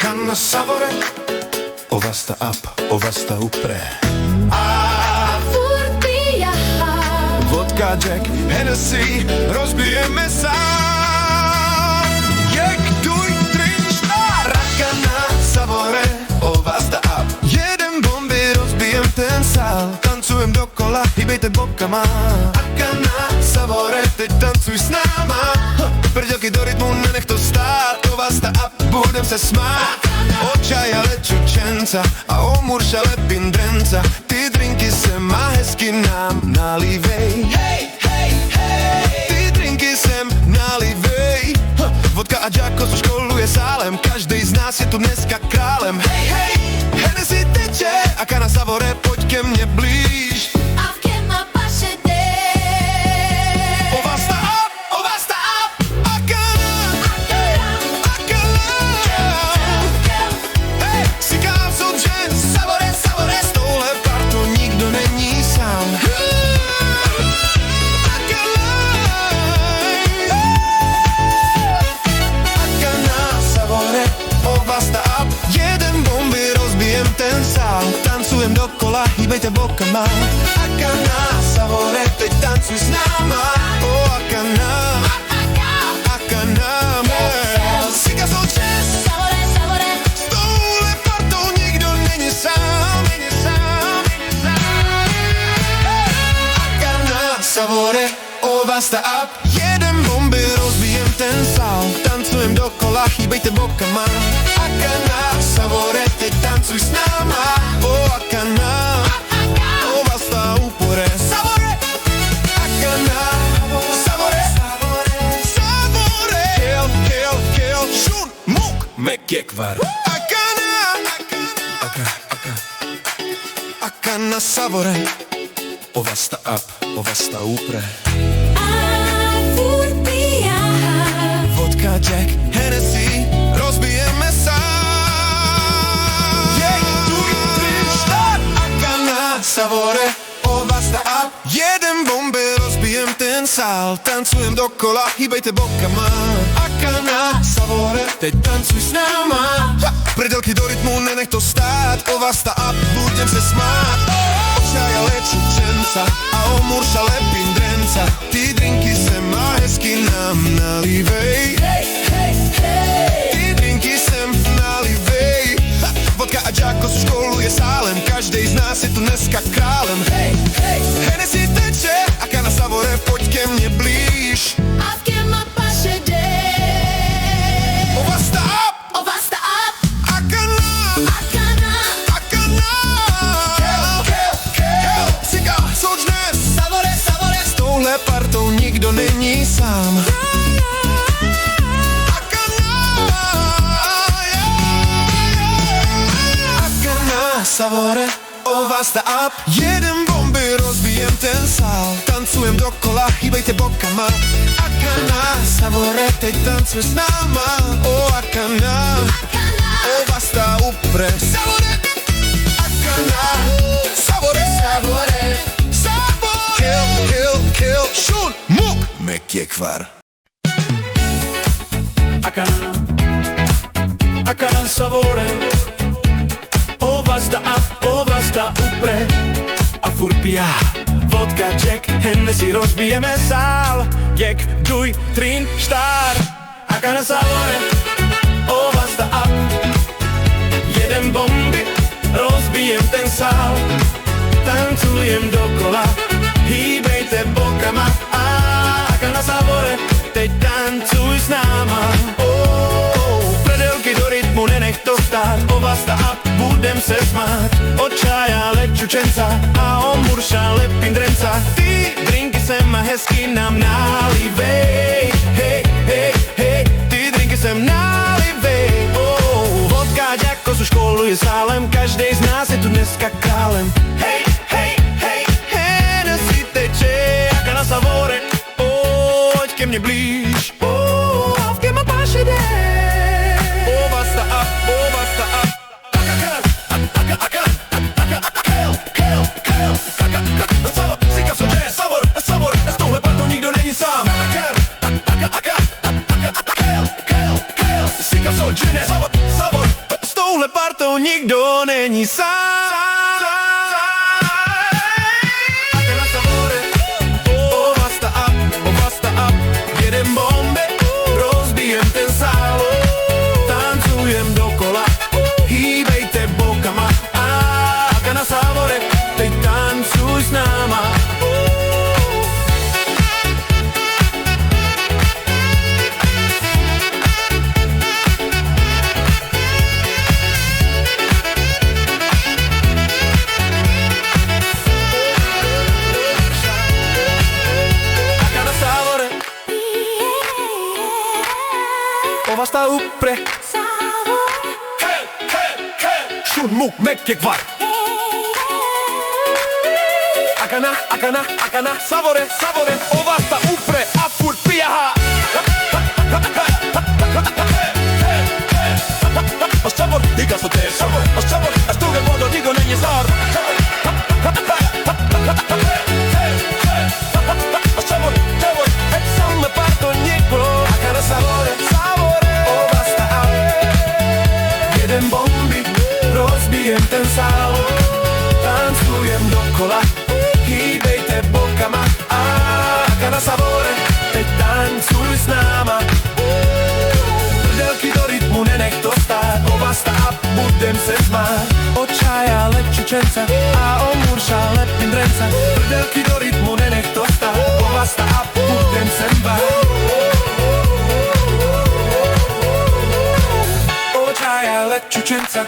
Canna Savore, ovasta up, ovasta upre. Furpia, Vodka, Jack, Hennessy, rozbijeme sa. Jak tuj, tri, štár. Canna Savore, ovasta up. Jeden bomby, rozbijem ten sál. Tancujem dokola, hýbejte bokama. Canna Savore, teď tancuj s náma. Prdelky do rytmu, nenech to stát. Ovasta up, budem se smát. Očaja lečučenca a omurša lepím drenca. Ty drinky sem a hezky nám nalívej. Hej, hej, hej. Ty drinky sem nalívej. Vodka a Jacko so školuje sálem. Každej z nás je tu dneska králem. Hej, hej, Hennessy teče a Canna Savore, poď ke mne blíž. a v kem ma paše dej. Ovasta up, a Canna, a Canna. Hej, si kázo džen, Savore, Savore. S touhle partou nikdo není sám. A Canna, a Canna Savore, ovasta up. Jeden bomby, rozbijem ten sál. Tancujem dokola, hýbejte bokama. A Canna Savore, teď tancuj s náma. A Canna, a Canna, si kázo džen. Savore, savore, S touhle partou nikdo není sám, není sám, není sám. A Canna Savore, ovasta up. Jeden bomby, rozbijem ten sál. Tancujem dokola, hýbejte bokama. A Canna Savore, teď tancuj s náma. A Canna, ovasta upore. Savore, a Canna, Savore, Savore. Kill, kill, kill, šun, muk, mekjekvar. A Canna, a Canna Savore, ovasta up, ovasta upre. furpia, Vodka, Jack, Hennessy, rozbijeme sa. A Canna Savore, ovasta up. Jeden bomby, rozbijem ten sál. Tancujem dokola, hýbejte bokama. A Canna Savore, teď tancuj s náma. Predelky do rytmu, nenech to stát. Ovasta up, budem se smát. Očaja lečučenca a omurša lepím drenca. Ty drinky sem a hezky nám nalívej. hej, hej, hej. Ty drinky sem nalívej. Vodka a Jacko so školuje sálem. Každej z nás je tu dneska králem. Hej, hej, Hennessy teče a Canna Savore, poď ke mne blíž. a v kem ma paše dej. Ovasta up, Ovasta up, a Canna, a Canna, a Canna. Kill, si kázo dnes. savore, savore, S touhle partou nikdo není sám. A Canna, a Canna Savore, ovasta up. Jeden bomby, rozbijem ten sál. Tancujem dokola, hýbejte bokama. A Canna Savore, teď tancuj s náma. A Canna, ovasta upre. Savore, a Canna, Savore, Savore, Savore. Kill, kill, kill, šun, muk, mekjekvar. A Canna Savore, ovasta up, ovasta upre. A furpia, vodka, Jack, Hennessy, rozbijeme sál. Jack, duj, trin, štár. A Canna Savore, ovasta up. Jeden bomby, rozbijem ten sál. Tancujem dokola, hýbejte bokama. A Canna Savore, teď tancuj s náma. Predelky do rytmu, nenech to stát. Ovasta up, budem se smát. Očaja lečučenca a omurša lepím drenca. Ty drinky sem a hezky nám nalívej. Hej, hej, hej, ty drinky sem nalívej. Vodka, Jacko so školuje sálem. Každej z nás je tu dneska králem. Hej, hej, hej, Hennessy teče a Canna Savore, poď ke mne blíž. A v kem ma paše dej. Ovasta up, ovasta up. Si kázo džen, savor, s touhle partou nikdo není sám. Si kázo džen, savor. nikdo není sám. Akana Sabore, Ovasta up, jedem bomby, rozbijem ten sál, tancujem dokola, hýbejte bokama. Akana Sabore, teď tancuj s náma. Ovasta uppre, sun muu mekke kvar. Akana, Sabore, Ovasta uppre, appur piaha. Sabor, diga så det, sabor, jag stod en modo, digo nej sar. Sabor, ett som med parton gick på. Akana Sabore, Ovasta up, jeden bombi, rozbijem ten sál, tancujem dokola, hýbejte bokama. Akana Sabore, teď tancuj s náma. Prdelky do rytmu, nenech to stát. Ovasta up, budem se smát. Očaja lepčučenca a omurša lepin drenca. Prdelky do rytmu, nenech to stát. Ovasta up, budem se mbát. Očaja lepčučenca